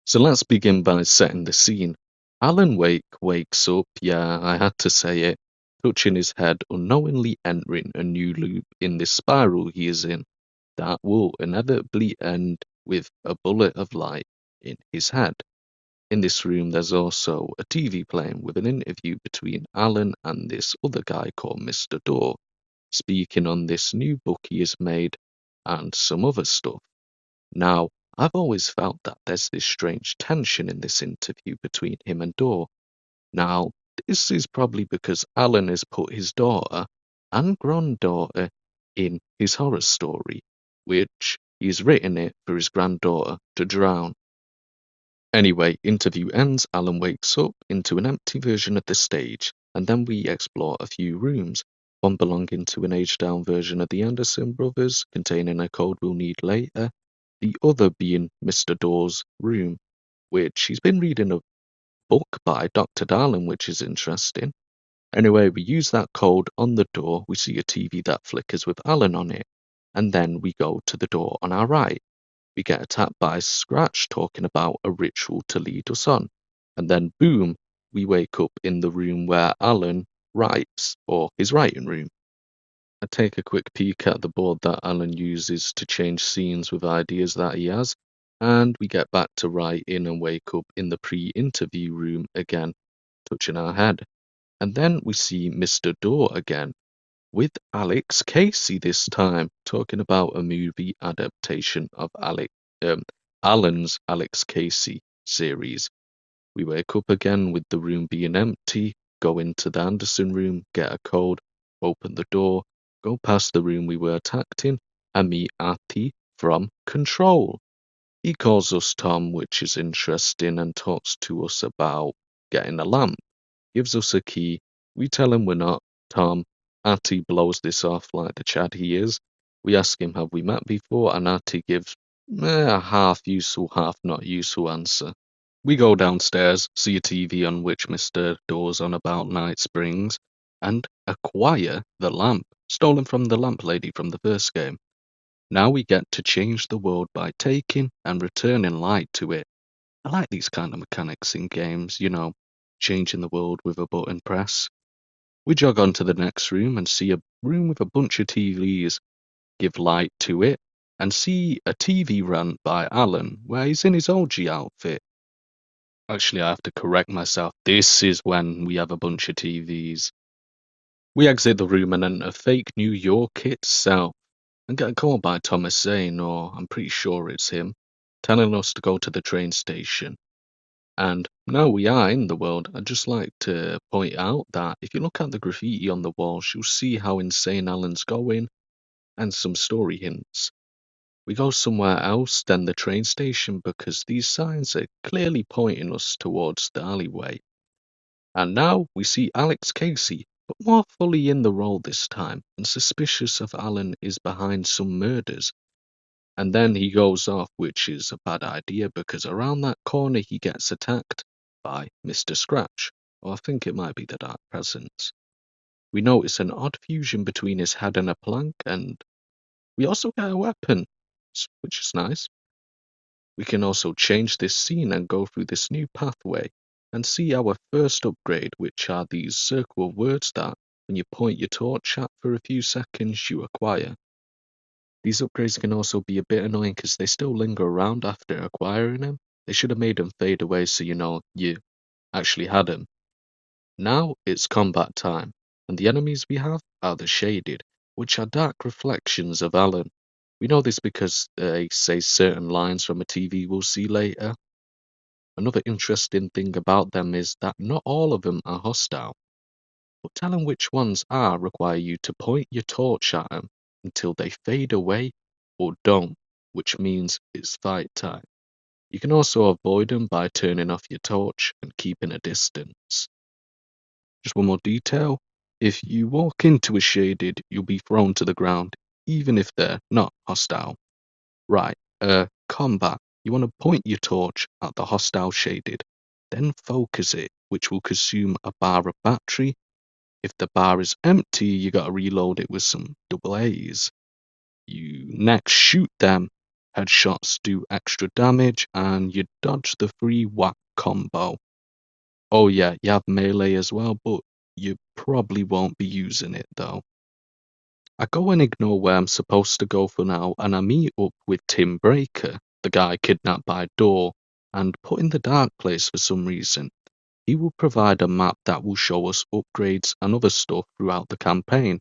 So let's begin by setting the scene. Alan Wake wakes up, yeah, I had to say it, touching his head, unknowingly entering a new loop in this spiral he is in that will inevitably end with a bullet of light in his head. In this room, there's also a TV playing with an interview between Alan and this other guy called Mr. Dorr, speaking on this new book he has made and some other stuff. Now, I've always felt that there's this strange tension in this interview between him and Dorr. Now, this is probably because Alan has put his daughter and granddaughter in his horror story, which he's written it for his granddaughter to drown. Anyway, interview ends, Alan wakes up into an empty version of the stage, and then we explore a few rooms, one belonging to an aged-down version of the Anderson brothers, containing a code we'll need later, the other being Mr. Dorr's room, which he's been reading a book by Dr. Darling, which is interesting. Anyway, we use that code on the door, we see a TV that flickers with Alan on it, and then we go to the door on our right. We get attacked by Scratch talking about a ritual to lead us on, and then boom, we wake up in the room where Alan writes, or his writing room. I take a quick peek at the board that Alan uses to change scenes with ideas that he has, and we get back to writing and wake up in the pre-interview room again, touching our head. And then we see Mr. Dorr again, with Alex Casey this time, talking about a movie adaptation of Alan's Alex Casey series. We wake up again with the room being empty, go into the Anderson room, get a code, open the door, go past the room we were attacked in, and meet Ati from Control. He calls us Tom, which is interesting, and talks to us about getting a lamp. Gives us a key. We tell him we're not Tom. Ati blows this off like the Chad he is. We ask him, have we met before? And Ati gives a half useful, half not useful answer. We go downstairs, see a TV on which Mr. Dorr's on about Night Springs, and acquire the lamp, stolen from the lamp lady from the first game. Now we get to change the world by taking and returning light to it. I like these kind of mechanics in games, changing the world with a button press. We jog on to the next room and see a room with a bunch of TVs, give light to it, and see a TV run by Alan where he's in his OG outfit. Actually, I have to correct myself. This is when we have a bunch of TVs. We exit the room and enter fake New York itself and get a call by Thomas Zane, or I'm pretty sure it's him, telling us to go to the train station. And now we are in the world. I'd just like to point out that if you look at the graffiti on the walls, you'll see how insane Alan's going and some story hints. We go somewhere else than the train station because these signs are clearly pointing us towards the alleyway. And now we see Alex Casey, but more fully in the role this time, and suspicious of Alan is behind some murders. And then he goes off, which is a bad idea because around that corner he gets attacked by Mr. Scratch, or I think it might be the Dark Presence. We notice an odd fusion between his head and a plank, and we also get a weapon, which is nice. We can also change this scene and go through this new pathway and see our first upgrade, which are these circle of words that, when you point your torch at for a few seconds, you acquire. These upgrades can also be a bit annoying because they still linger around after acquiring them. They should have made them fade away so you actually had them. Now it's combat time, and the enemies we have are the Shaded, which are dark reflections of Alan. We know this because they say certain lines from a TV we'll see later. Another interesting thing about them is that not all of them are hostile, but telling which ones are require you to point your torch at them until they fade away or don't, which means it's fight time. You can also avoid them by turning off your torch and keeping a distance. Just one more detail, if you walk into a Shaded, you'll be thrown to the ground, even if they're not hostile. Right, combat. You want to point your torch at the hostile Shaded, then focus it, which will consume a bar of battery. If the bar is empty, you gotta reload it with some double A's. You next shoot them, Headshots do extra damage, and you dodge the free whack combo. Oh yeah, you have melee as well, but you probably won't be using it though. I go and ignore where I'm supposed to go for now, and I meet up with Tim Breaker, the guy kidnapped by Door, and put in the Dark Place for some reason. He will provide a map that will show us upgrades and other stuff throughout the campaign.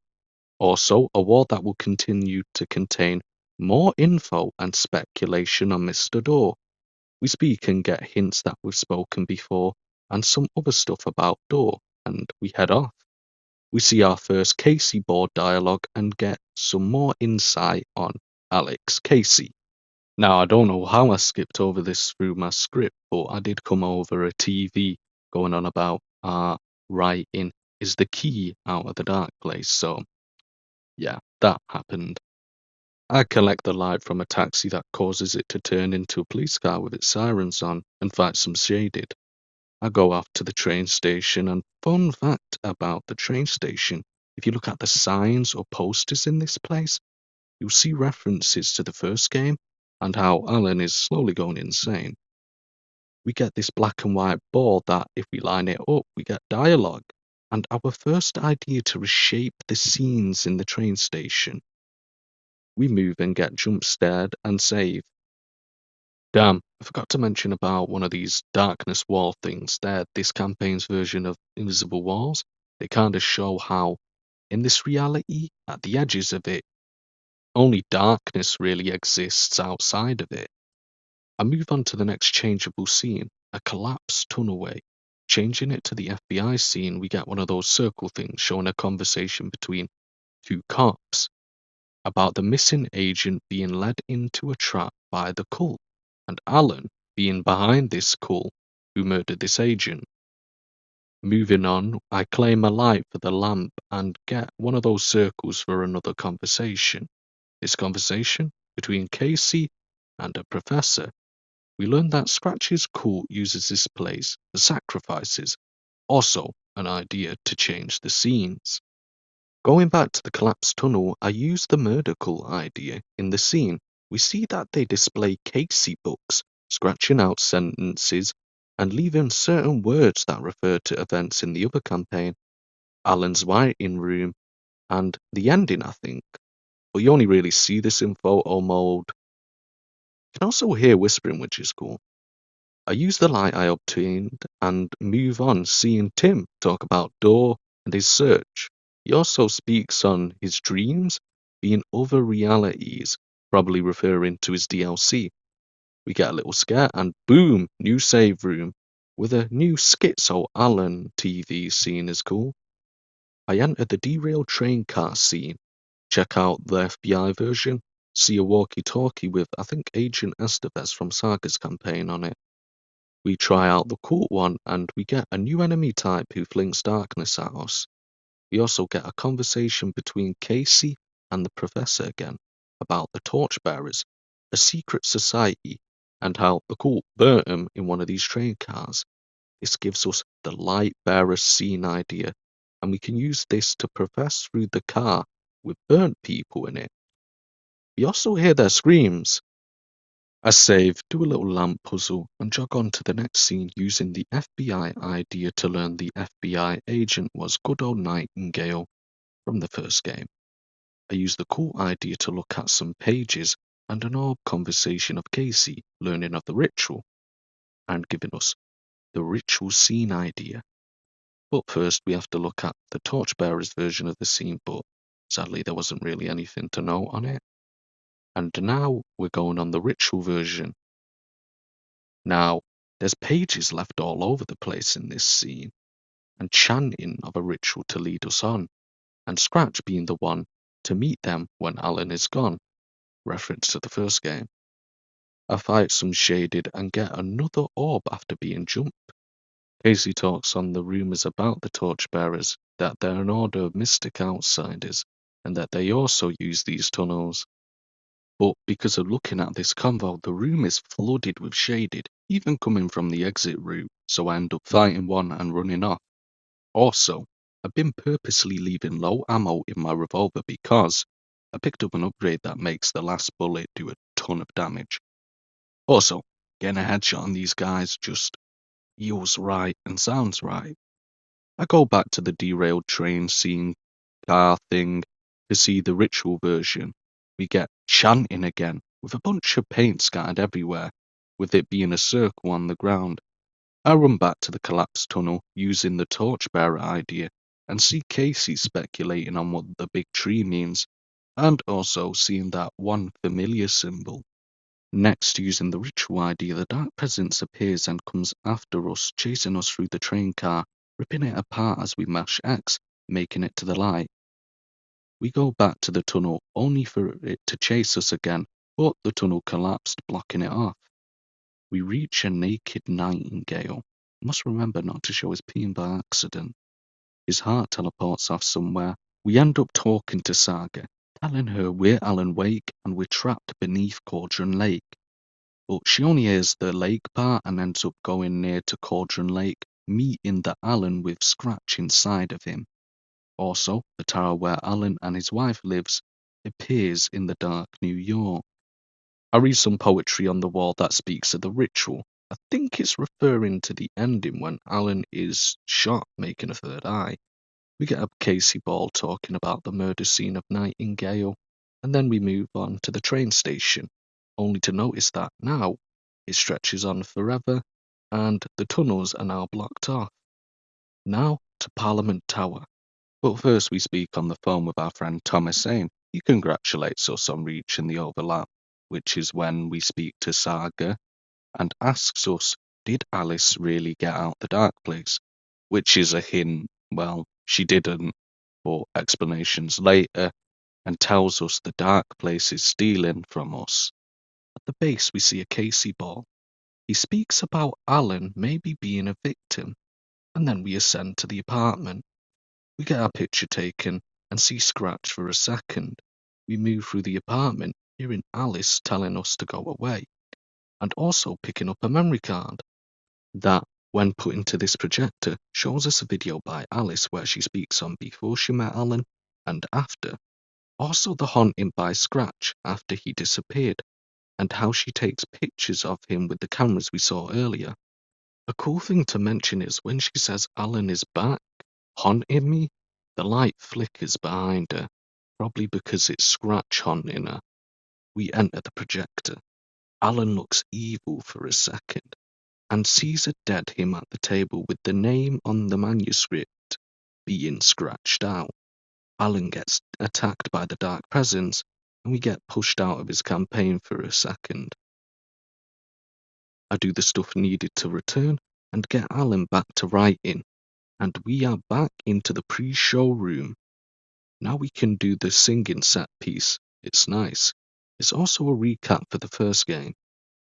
Also, a wall that will continue to contain more info and speculation on Mr. Door. We speak and get hints that we've spoken before, and some other stuff about Door, and we head off. We see our first Casey board dialogue and get some more insight on Alex Casey. Now, I don't know how I skipped over this through my script, but I did come over a TV going on about writing is the key out of the Dark Place, so yeah, that happened. I collect the light from a taxi that causes it to turn into a police car with its sirens on and fight some shaded. I go off to the train station, and fun fact about the train station, if you look at the signs or posters in this place, you'll see references to the first game and how Alan is slowly going insane. We get this black and white board that, if we line it up, we get dialogue, and our first idea to reshape the scenes in the train station. We move and get jump scared and save. Damn, I forgot to mention about one of these darkness wall things. They're this campaign's version of invisible walls. They kind of show how, in this reality, at the edges of it, only darkness really exists outside of it. I move on to the next changeable scene, a collapsed tunnelway. Changing it to the FBI scene, we get one of those circle things showing a conversation between two cops about the missing agent being led into a trap by the cult, and Alan being behind this cult who murdered this agent. Moving on, I claim a light for the lamp and get one of those circles for another conversation. This conversation between Casey and a professor. We learn that Scratch's cult uses this place for sacrifices, also an idea to change the scenes. Going back to the collapsed tunnel, I use the murder cult idea in the scene. We see that they display Casey books, scratching out sentences and leaving certain words that refer to events in the other campaign, Alan's writing room, and the ending, I think. But you only really see this in photo mode. You can also hear whispering, which is cool. I use the light I obtained and move on, seeing Tim talk about Door and his search. He also speaks on his dreams being other realities, probably referring to his DLC. We get a little scare and boom, new save room with a new Schizo Alan TV scene is cool. I enter the derailed train car scene, check out the FBI version, see a walkie-talkie with, I think, Agent Estevez from Saga's campaign on it. We try out the cult one and we get a new enemy type who flings darkness at us. We also get a conversation between Casey and the professor again about the Torchbearers, a secret society, and how the cult burnt them in one of these train cars. This gives us the light bearer scene idea, and we can use this to progress through the car with burnt people in it. We also hear their screams. I save, do a little lamp puzzle, and jog on to the next scene using the FBI idea to learn the FBI agent was good old Nightingale from the first game. I use the cool idea to look at some pages and an old conversation of Casey learning of the ritual and giving us the ritual scene idea. But first we have to look at the Torchbearers version of the scene, but sadly there wasn't really anything to note on it. And now we're going on the ritual version. Now, there's pages left all over the place in this scene, and chanting of a ritual to lead us on, and Scratch being the one to meet them when Alan is gone, reference to the first game. I fight some shaded and get another orb after being jumped. Casey talks on the rumours about the Torchbearers, that they're an order of mystic outsiders, and that they also use these tunnels. But because of looking at this convo, the room is flooded with shaded, even coming from the exit route, so I end up fighting one and running off. Also, I've been purposely leaving low ammo in my revolver because I picked up an upgrade that makes the last bullet do a ton of damage. Also, getting a headshot on these guys just feels right and sounds right. I go back to the derailed train scene car thing to see the ritual version. We get chanting again, with a bunch of paint scattered everywhere, with it being a circle on the ground. I run back to the collapsed tunnel using the torchbearer idea and see Casey speculating on what the big tree means, and also seeing that one familiar symbol. Next, using the ritual idea, the Dark Presence appears and comes after us, chasing us through the train car, ripping it apart as we mash X, making it to the light. We go back to the tunnel only for it to chase us again, but the tunnel collapsed, blocking it off. We reach a naked Nightingale. Must remember not to show his peen by accident. His heart teleports off somewhere. We end up talking to Saga, telling her we're Alan Wake and we're trapped beneath Cauldron Lake. But she only hears the lake part and ends up going near to Cauldron Lake, meeting the Alan with Scratch inside of him. Also, the tower where Alan and his wife lives appears in the dark New York. I read some poetry on the wall that speaks of the ritual. I think it's referring to the ending when Alan is shot, making a third eye. We get up Casey Ball talking about the murder scene of Nightingale, and then we move on to the train station, only to notice that now it stretches on forever, and the tunnels are now blocked off. Now to Parliament Tower. But first we speak on the phone with our friend Thomas Zane. He congratulates us on reaching the overlap, which is when we speak to Saga and asks us, did Alice really get out the dark place? Which is a hint, well, she didn't, for explanations later, and tells us the dark place is stealing from us. At the base we see a Casey Ball. He speaks about Alan maybe being a victim, and then we ascend to the apartment. We get our picture taken and see Scratch for a second. We move through the apartment, hearing Alice telling us to go away, and also picking up a memory card that, when put into this projector, shows us a video by Alice where she speaks on before she met Alan and after. Also the haunting by Scratch after he disappeared, and how she takes pictures of him with the cameras we saw earlier. A cool thing to mention is when she says Alan is back, haunting me, the light flickers behind her, probably because it's Scratch haunting her. We enter the projector. Alan looks evil for a second, and sees a dead him at the table with the name on the manuscript being scratched out. Alan gets attacked by the Dark Presence, and we get pushed out of his campaign for a second. I do the stuff needed to return and get Alan back to writing, and we are back into the pre-show room. Now we can do the singing set piece. It's nice. It's also a recap for the first game.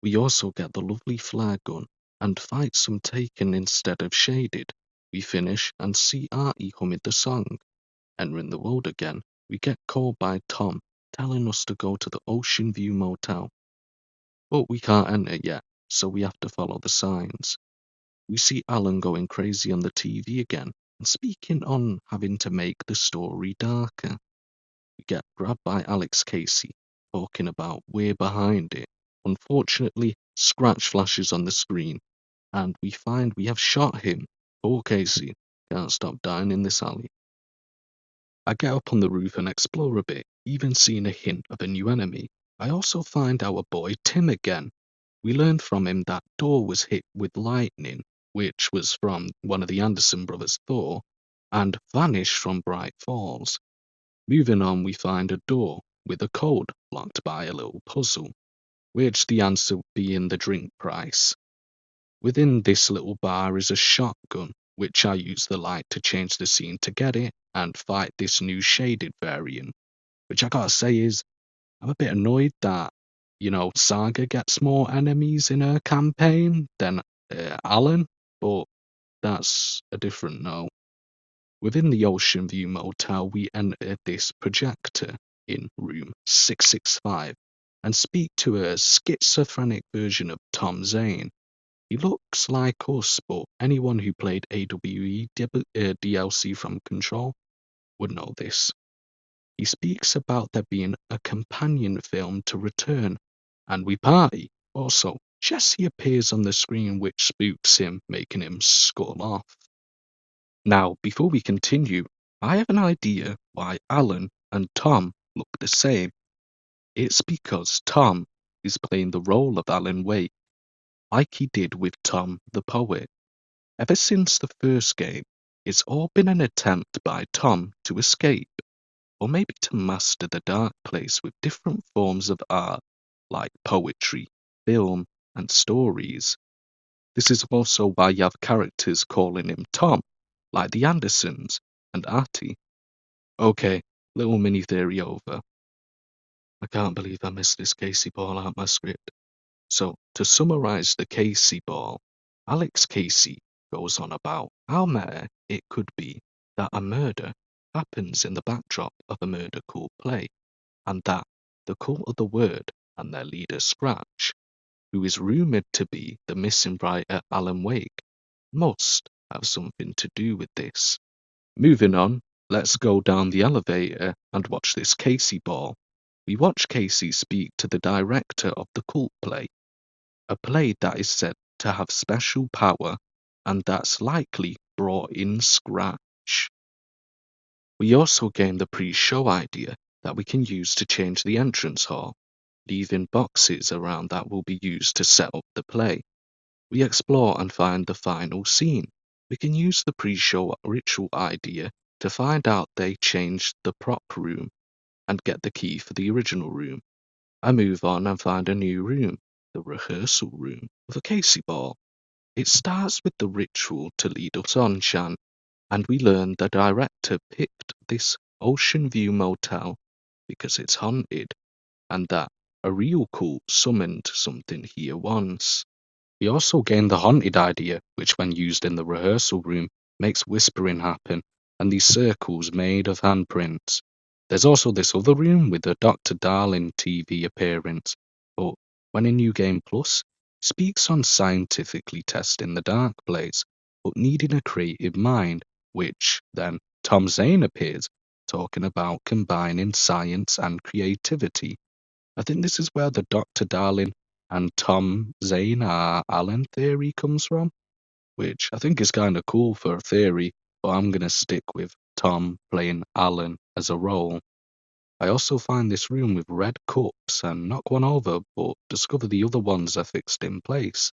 We also get the lovely flare gun and fight some Taken instead of Shaded. We finish and see Artie humming the song. Entering the world again, we get called by Tom, telling us to go to the Ocean View Motel. But we can't enter yet, so we have to follow the signs. We see Alan going crazy on the TV again, and speaking on having to make the story darker. We get grabbed by Alex Casey, talking about we're behind it. Unfortunately, Scratch flashes on the screen, and we find we have shot him. Poor Casey, can't stop dying in this alley. I get up on the roof and explore a bit, even seeing a hint of a new enemy. I also find our boy Tim again. We learn from him that door was hit with lightning, which was from one of the Anderson brothers' Thor, and vanished from Bright Falls. Moving on, we find a door with a code blocked by a little puzzle, which the answer being the drink price. Within this little bar is a shotgun, which I use the light to change the scene to get it and fight this new shaded variant, which I gotta say is, I'm a bit annoyed that, Saga gets more enemies in her campaign than Alan, but that's a different note. Within the Ocean View Motel, we enter this projector in room 665 and speak to a schizophrenic version of Tom Zane. He looks like us, but anyone who played AWE DLC from Control would know this. He speaks about there being a companion film to return, and we party. Also, Jesse appears on the screen, which spooks him, making him scuttle off. Now, before we continue, I have an idea why Alan and Tom look the same. It's because Tom is playing the role of Alan Wake, like he did with Tom the Poet. Ever since the first game, it's all been an attempt by Tom to escape, or maybe to master the dark place with different forms of art, like poetry, film, and stories. This is also why you have characters calling him Tom, like the Andersons and Artie. Okay, little mini theory over. I can't believe I missed this Casey Ball out my script. So, to summarize the Casey Ball, Alex Casey goes on about how meta it could be that a murder happens in the backdrop of a murder cult play, and that the Cult of the Word and their leader Scratch, who is rumored to be the missing writer Alan Wake, must have something to do with this. Moving on, let's go down the elevator and watch this Casey Ball. We watch Casey speak to the director of the cult play, a play that is said to have special power and that's likely brought in Scratch. We also gain the pre-show idea that we can use to change the entrance hall, leaving boxes around that will be used to set up the play. We explore and find the final scene. We can use the pre-show ritual idea to find out they changed the prop room and get the key for the original room. I move on and find a new room, the rehearsal room, with a Casey Ball. It starts with the ritual to lead us on, Shan, and we learn the director picked this Ocean View Motel because it's haunted, and that a real cult summoned something here once. We also gain the haunted idea, which when used in the rehearsal room, makes whispering happen, and these circles made of handprints. There's also this other room with a Dr. Darling TV appearance, but when in New Game Plus, speaks on scientifically testing the dark place, but needing a creative mind, which then Tom Zane appears, talking about combining science and creativity. I think this is where the Dr. Darling and Tom Zane are Alan theory comes from, which I think is kind of cool for a theory, but I'm going to stick with Tom playing Alan as a role. I also find this room with red cups and knock one over, but discover the other ones are fixed in place.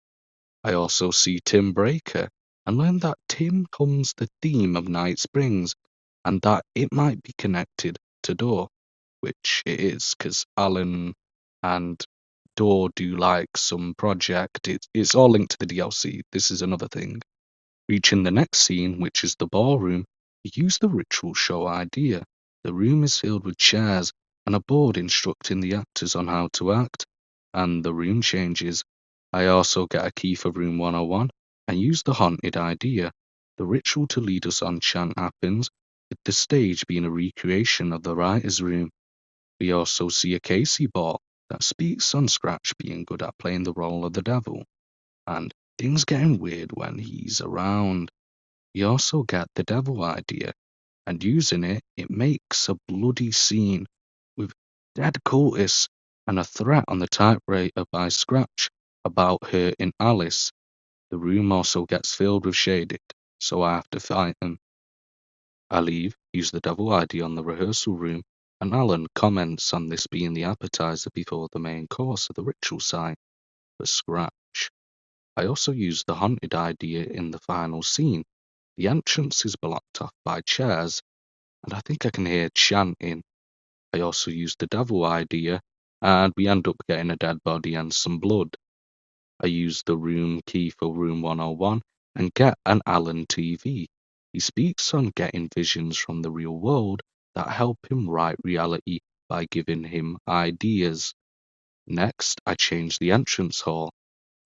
I also see Tim Breaker and learn that Tim hums the theme of Night Springs and that it might be connected to Door, which it is because Alan and Door do like some project. It's all linked to the DLC. This is another thing. Reaching the next scene, which is the ballroom, we use the ritual show idea. The room is filled with chairs and a board instructing the actors on how to act, and the room changes. I also get a key for room 101 and use the haunted idea. The ritual to lead us on chant happens, with the stage being a recreation of the writer's room. We also see a Casey Ball that speaks on Scratch being good at playing the role of the devil, and things getting weird when he's around. We also get the devil idea, and using it, it makes a bloody scene with dead cultists and a threat on the typewriter by Scratch about hurting Alice. The room also gets filled with shaded, so I have to fight them. I leave, use the devil ID on the rehearsal room, and Alan comments on this being the appetizer before the main course of the ritual site for Scratch. I also use the haunted idea in the final scene. The entrance is blocked off by chairs, and I think I can hear chanting. I also use the devil idea, and we end up getting a dead body and some blood. I use the room key for room 101 and get an Alan TV. He speaks on getting visions from the real world that help him write reality by giving him ideas. Next, I change the entrance hall.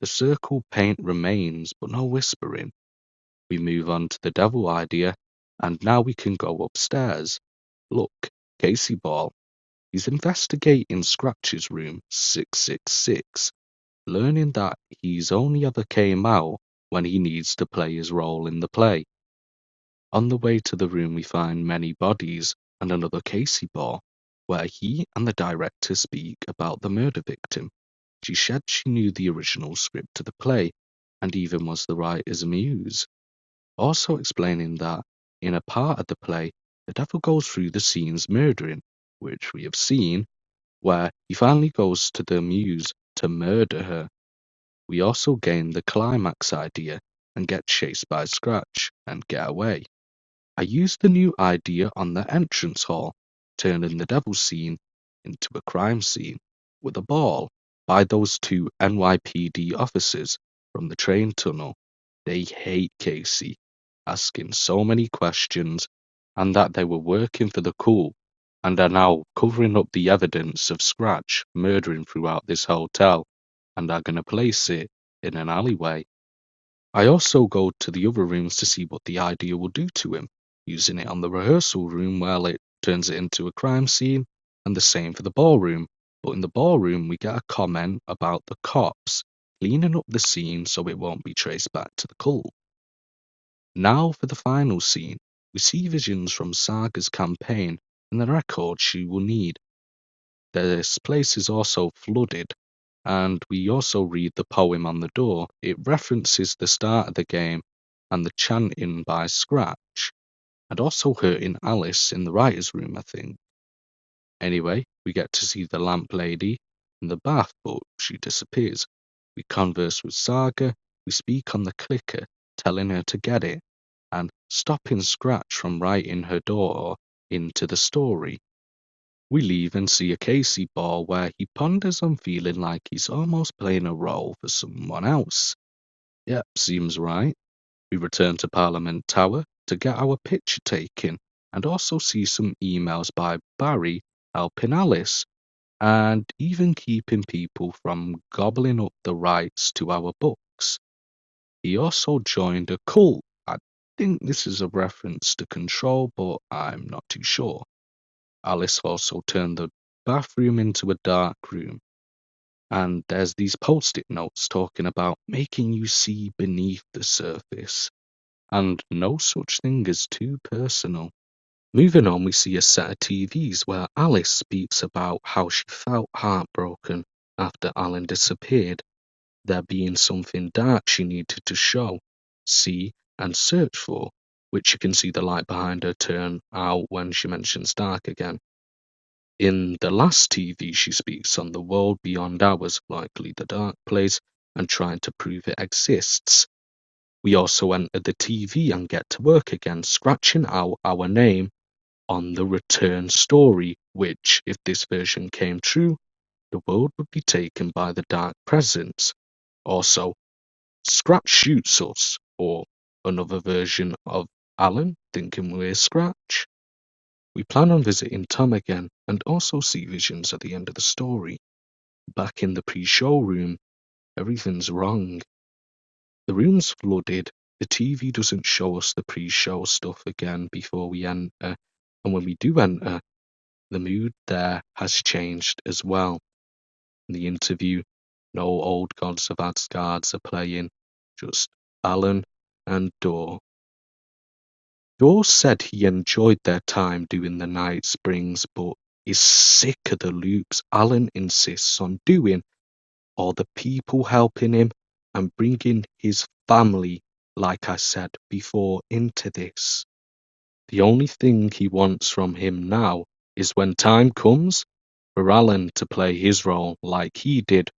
The circle paint remains, but no whispering. We move on to the devil idea, and now we can go upstairs. Look, Casey Ball. He's investigating Scratch's room 666, learning that he's only ever came out when he needs to play his role in the play. On the way to the room we find many bodies and another Casey Ball, where he and the director speak about the murder victim. She said she knew the original script to the play and even was the writer's muse, also explaining that in a part of the play, the devil goes through the scenes murdering, which we have seen, where he finally goes to the muse to murder her. We also gain the climax idea and get chased by Scratch and get away. I used the new idea on the entrance hall, turning the devil scene into a crime scene with a ball by those two NYPD officers from the train tunnel. They hate Casey, asking so many questions, and that they were working for the cool and are now covering up the evidence of Scratch murdering throughout this hotel and are going to place it in an alleyway. I also go to the other rooms to see what the idea will do to him, using it on the rehearsal room where it turns it into a crime scene, and the same for the ballroom. But in the ballroom, we get a comment about the cops cleaning up the scene so it won't be traced back to the cult. Now for the final scene, we see visions from Saga's campaign and the records she will need. This place is also flooded, and we also read the poem on the door. It references the start of the game and the chanting by Scratch, and also hurting Alice in the writer's room, I think. Anyway, we get to see the lamp lady in the bath, but she disappears. We converse with Saga, we speak on the clicker, telling her to get it, and stopping Scratch from writing her daughter into the story. We leave and see a Casey ball where he ponders on feeling like he's almost playing a role for someone else. Yep, seems right. We return to Parliament Tower to get our picture taken and also see some emails by Barry helping Alice and even keeping people from gobbling up the rights to our books. He also joined a cult. I think this is a reference to Control, but I'm not too sure. Alice also turned the bathroom into a dark room, and there's these post-it notes talking about making you see beneath the surface, and no such thing as too personal. Moving on, we see a set of TVs where Alice speaks about how she felt heartbroken after Alan disappeared, there being something dark she needed to show, see, and search for, which you can see the light behind her turn out when she mentions dark again. In the last TV, she speaks on the world beyond ours, likely the dark place, and trying to prove it exists. We also enter the TV and get to work again, scratching out our name on the return story, which, if this version came true, the world would be taken by the dark presence. Also, Scratch shoots us, or another version of Alan thinking we're Scratch. We plan on visiting Tom again and also see visions at the end of the story. Back in the pre-show room, everything's wrong. The room's flooded, the TV doesn't show us the pre-show stuff again before we enter, and when we do enter, the mood there has changed as well. In the interview, no old gods of Asgards are playing, just Alan and Dor. Dor said he enjoyed their time doing the Night Springs, but is sick of the loops Alan insists on doing, or the people helping him and bringing his family, like I said before, into this. The only thing he wants from him now is when time comes for Alan to play his role like he did,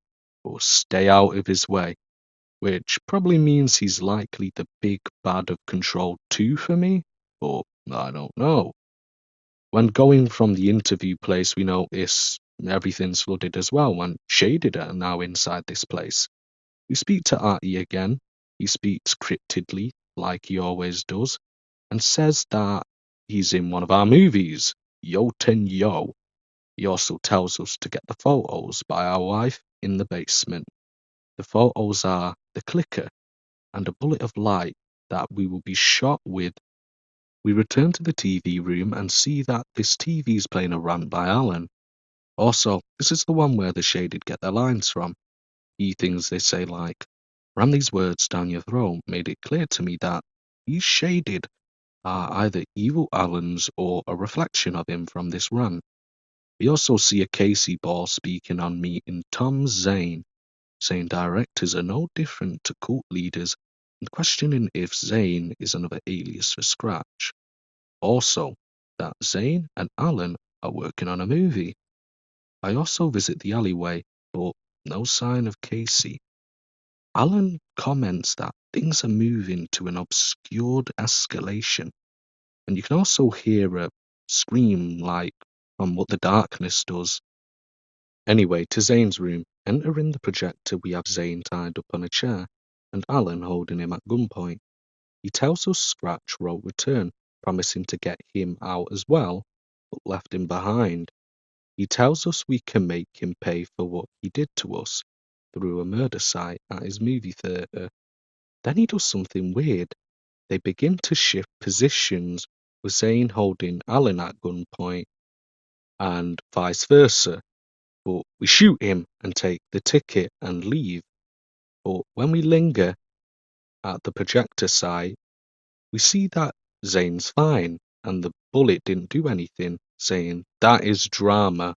or stay out of his way, which probably means he's likely the big bad of Control 2 for me, but I don't know. When going from the interview place, we notice everything's flooded as well, and Shaded are now inside this place. We speak to Artie again. He speaks cryptidly, like he always does, and says that he's in one of our movies, Yo Ten Yo. He also tells us to get the photos by our wife in the basement. The photos are the clicker and a bullet of light that we will be shot with. We return to the TV room and see that this TV is playing a rant by Alan. Also, this is the one where the Shaded get their lines from. Things they say like, "Ram these words down your throat" made it clear to me that these Shaded are either evil Allens or a reflection of him from this rant. We also see a Casey Ball speaking on meeting Tom Zane, saying directors are no different to cult leaders and questioning if Zane is another alias for Scratch. Also, that Zane and Alan are working on a movie. I also visit the alleyway, but no sign of Casey. Alan comments that things are moving to an obscured escalation, and you can also hear a scream like from what the darkness does. Anyway, to Zane's room. Entering the projector, we have Zane tied up on a chair, and Alan holding him at gunpoint. He tells us Scratch won't return, promising to get him out as well, but left him behind. He tells us we can make him pay for what he did to us through a murder site at his movie theatre. Then he does something weird. They begin to shift positions, with Zane holding Alan at gunpoint and vice versa. But we shoot him and take the ticket and leave. But when we linger at the projector site, we see that Zane's fine and the bullet didn't do anything, saying that is drama.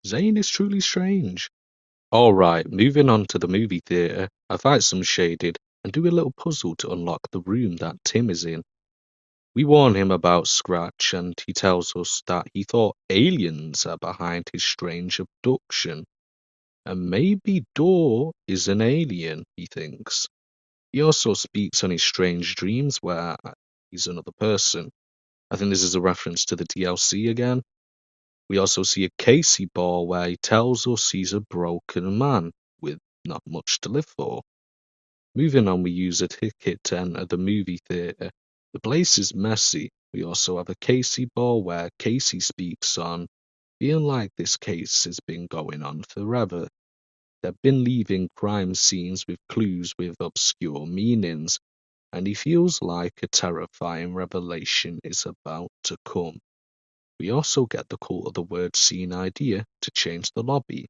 Zane is truly strange. Alright, moving on to the movie theatre, I fight some shaded and do a little puzzle to unlock the room that Tim is in. We warn him about Scratch and he tells us that he thought aliens are behind his strange abduction. And maybe Dor is an alien, he thinks. He also speaks on his strange dreams where he's another person. I think this is a reference to the DLC again. We also see a Casey Ball where he tells us he's a broken man with not much to live for. Moving on, we use a ticket to enter the movie theatre. The place is messy. We also have a Casey Ball where Casey speaks on feeling like this case has been going on forever. They've been leaving crime scenes with clues with obscure meanings, and he feels like a terrifying revelation is about to come. We also get the cult of the word scene idea to change the lobby.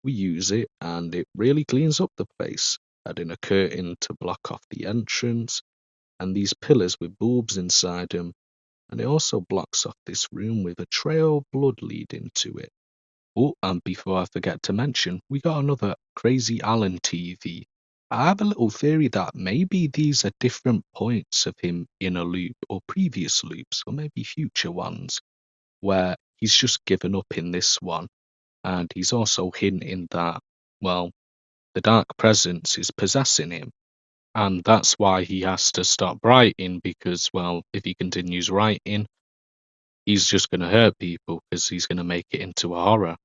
We use it, and it really cleans up the place, adding a curtain to block off the entrance, and these pillars with bulbs inside them, and it also blocks off this room with a trail of blood leading to it. Oh, and before I forget to mention, we got another Crazy Alan TV. I have a little theory that maybe these are different points of him in a loop or previous loops or maybe future ones where he's just given up in this one and he's also hinting that, well, the dark presence is possessing him and that's why he has to stop writing because, well, if he continues writing, he's just going to hurt people because he's going to make it into a horror.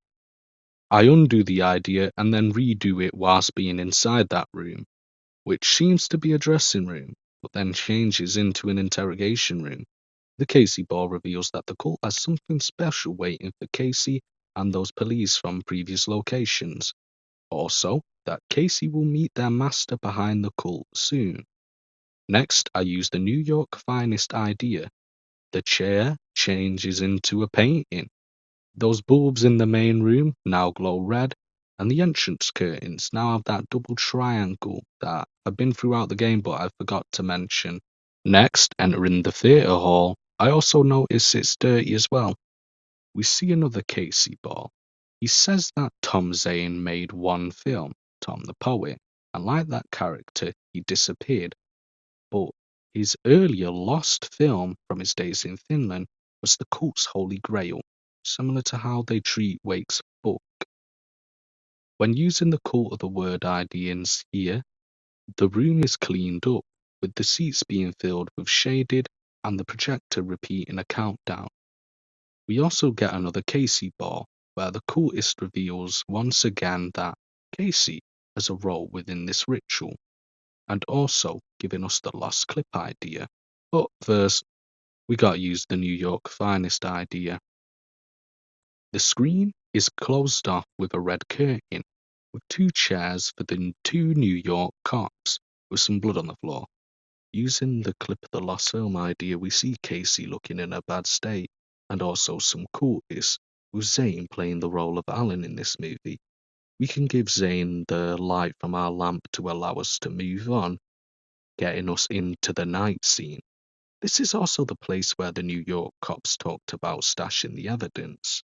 I undo the idea and then redo it whilst being inside that room, which seems to be a dressing room, but then changes into an interrogation room. The Casey Ball reveals that the cult has something special waiting for Casey and those police from previous locations. Also, that Casey will meet their master behind the cult soon. Next, I use the New York Finest idea. The chair changes into a painting. Those bulbs in the main room now glow red, and the entrance curtains now have that double triangle that have been throughout the game but I forgot to mention. Next, entering the theatre hall, I also notice it's dirty as well. We see another Casey Ball. He says that Tom Zane made one film, Tom the Poet, and like that character, he disappeared. But his earlier lost film from his days in Finland was the cult's Holy Grail, similar to how they treat Wake's book. When using the cult of the word ideas here, the room is cleaned up, with the seats being filled with shaded and the projector repeating a countdown. We also get another Casey Ball, where the cultist reveals once again that Casey has a role within this ritual, and also giving us the lost clip idea. But first, we gotta use the New York Finest idea. The screen is closed off with a red curtain, with two chairs for the two New York cops, with some blood on the floor. Using the clip of the lost film idea, we see Casey looking in a bad state, and also some cultists, with Zane playing the role of Alan in this movie. We can give Zane the light from our lamp to allow us to move on, getting us into the night scene. This is also the place where the New York cops talked about stashing the evidence.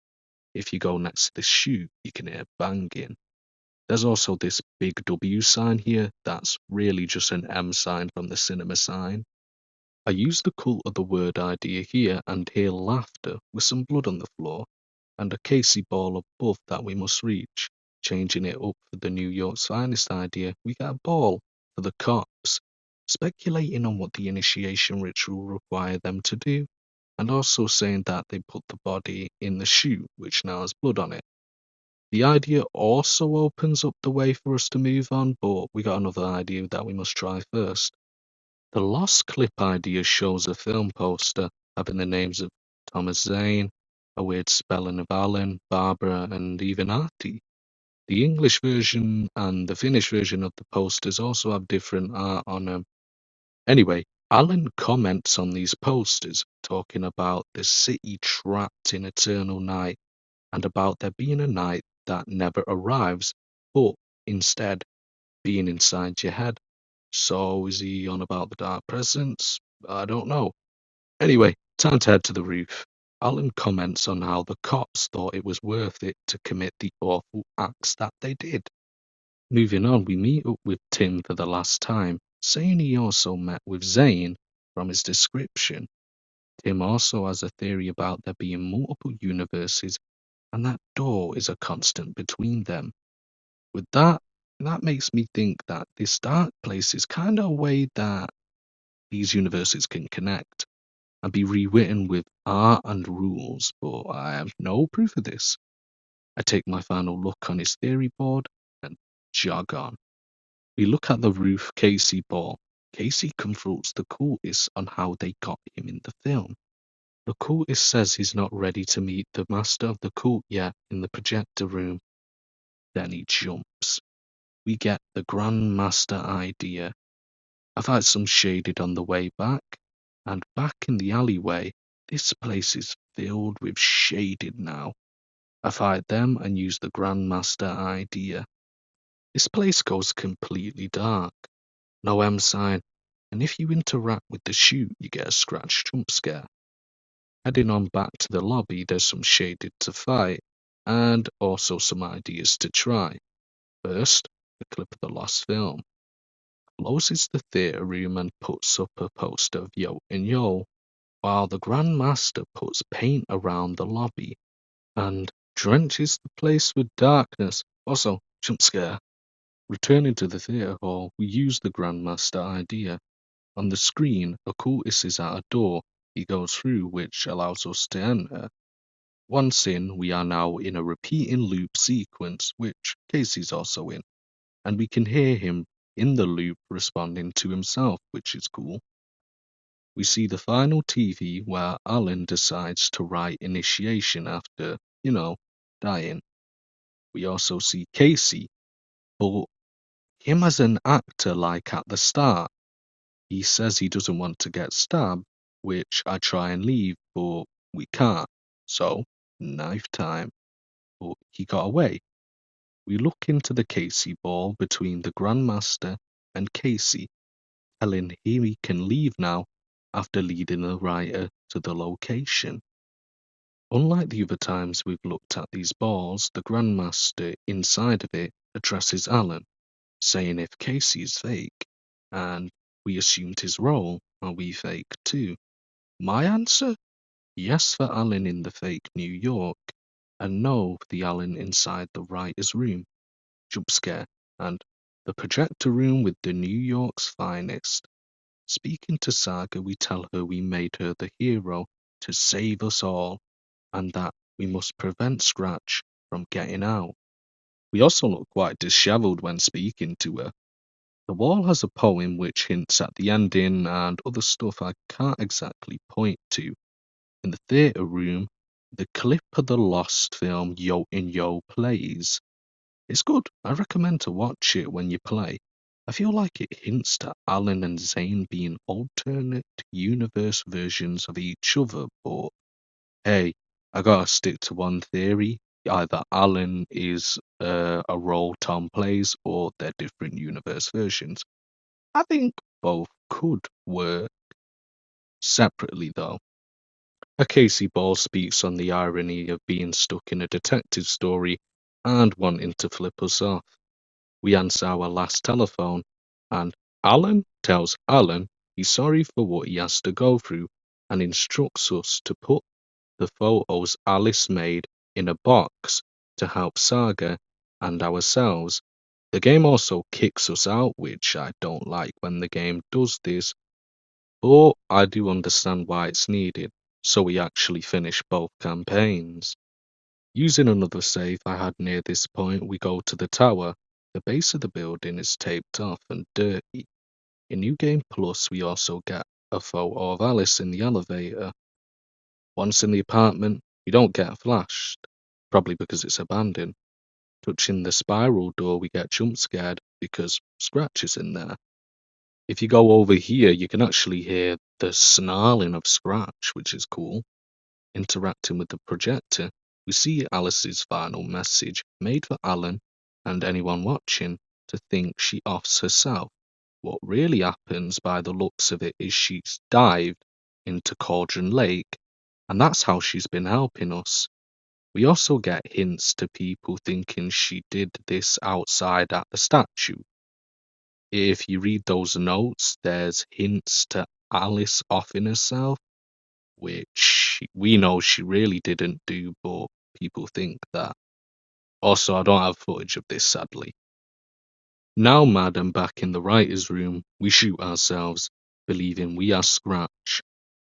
if you go next to this chute, you can hear banging. There's also this big W sign here that's really just an M sign from the cinema sign. I use the cult of the word idea here and hear laughter with some blood on the floor and a Casey ball above that we must reach. Changing it up for the New York's finest idea, we get a ball for the cops, speculating on what the initiation ritual required them to do, and also saying that they put the body in the chute, which now has blood on it. The idea also opens up the way for us to move on, but we got another idea that we must try first. The lost clip idea shows a film poster having the names of Thomas Zane, a weird spelling of Alan, Barbara, and even Artie. The English version and the Finnish version of the posters also have different art on them. Anyway, Alan comments on these posters, talking about the city trapped in eternal night and about there being a night that never arrives, but instead being inside your head. So is he on about the dark presence? I don't know. Anyway, time to head to the roof. Alan comments on how the cops thought it was worth it to commit the awful acts that they did. Moving on, we meet up with Tim for the last time, saying he also met with Zane from his description. Tim also has a theory about there being multiple universes and that door is a constant between them. With that makes me think that this dark place is kind of a way that these universes can connect and be rewritten with art and rules, but I have no proof of this. I take my final look on his theory board and jog on. We look at the roof Casey ball. Casey confronts the cultist on how they got him in the film. The cultist says he's not ready to meet the master of the cult yet in the projector room. Then he jumps. We get the Grandmaster idea. I've had some shaded on the way back, and back in the alleyway, this place is filled with shaded now. I fight them and use the Grandmaster idea. This place goes completely dark. No M sign, and if you interact with the chute, you get a scratch jump scare. Heading on back to the lobby, there's some shaded to fight, and also some ideas to try. First, the clip of the lost film. Closes the theatre room and puts up a poster of Yo and Yo, while the Grandmaster puts paint around the lobby and drenches the place with darkness. Also, jump scare. Returning to the theatre hall, we use the Grandmaster idea. On the screen, a cultist is at a door he goes through, which allows us to enter. Once in, we are now in a repeating loop sequence, which Casey's also in, and we can hear him in the loop responding to himself, which is cool. We see the final TV where Alan decides to write initiation after, dying. We also see Casey, but him as an actor like at the start. He says he doesn't want to get stabbed, which I try and leave, but we can't. So, knife time. But he got away. We look into the Casey ball between the Grandmaster and Casey, telling him he can leave now after leading the writer to the location. Unlike the other times we've looked at these balls, the Grandmaster inside of it addresses Alan, saying if Casey is fake, and we assumed his role, are we fake too? My answer? Yes for Alan in the fake New York, and no for the Alan inside the writer's room, jump scare, and the projector room with the New York's finest. Speaking to Saga, we tell her we made her the hero to save us all, and that we must prevent Scratch from getting out. We also look quite dishevelled when speaking to her. The wall has a poem which hints at the ending and other stuff I can't exactly point to. In the theatre room, the clip of the lost film Yo in Yo plays. It's good. I recommend to watch it when you play. I feel like it hints to Alan and Zane being alternate universe versions of each other, but hey, I gotta stick to one theory. Either Alan is a role Tom plays or they're different universe versions. I think both could work separately though. A Casey Ball speaks on the irony of being stuck in a detective story and wanting to flip us off. We answer our last telephone, and Alan tells Alan he's sorry for what he has to go through and instructs us to put the photos Alice made in a box to help Saga and ourselves. The game also kicks us out, which I don't like when the game does this, but I do understand why it's needed, so we actually finish both campaigns. Using another save I had near this point, we go to the tower. The base of the building is taped off and dirty. In New Game Plus, we also get a photo of Alice in the elevator. Once in the apartment, we don't get flashed, probably because it's abandoned. Touching the spiral door, we get jump scared because Scratch is in there. If you go over here, you can actually hear the snarling of Scratch, which is cool. Interacting with the projector, we see Alice's final message made for Alan and anyone watching to think she offs herself. What really happens by the looks of it is she's dived into Cauldron Lake, and that's how she's been helping us. We also get hints to people thinking she did this outside at the statue. If you read those notes, there's hints to Alice offing herself, which we know she really didn't do, but people think that. Also, I don't have footage of this, sadly. Now mad and back in the writer's room, we shoot ourselves, believing we are Scratch,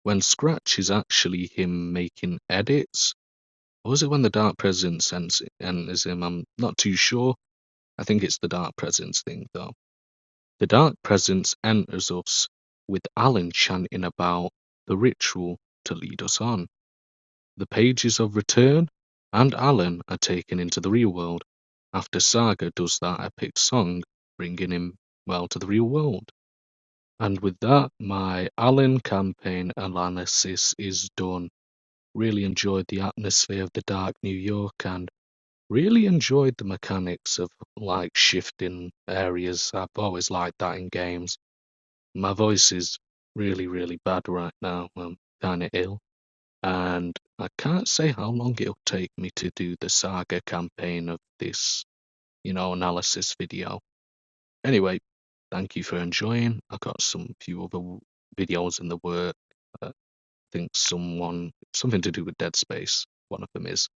when Scratch is actually him making edits. Or was it when the Dark Presence enters him? I'm not too sure. I think it's the Dark Presence thing, though. The Dark Presence enters us with Alan chanting about the ritual to lead us on. The pages of Return and Alan are taken into the real world after Saga does that epic song, bringing him, well, to the real world. And with that, my Alan campaign analysis is done. Really enjoyed the atmosphere of the dark New York and really enjoyed the mechanics of like shifting areas. I've always liked that in games. My voice is really, really bad right now. I'm kind of ill. And I can't say how long it'll take me to do the Saga campaign of this, analysis video. Anyway, thank you for enjoying. I got some few other videos in the work. I think something to do with Dead Space. One of them is.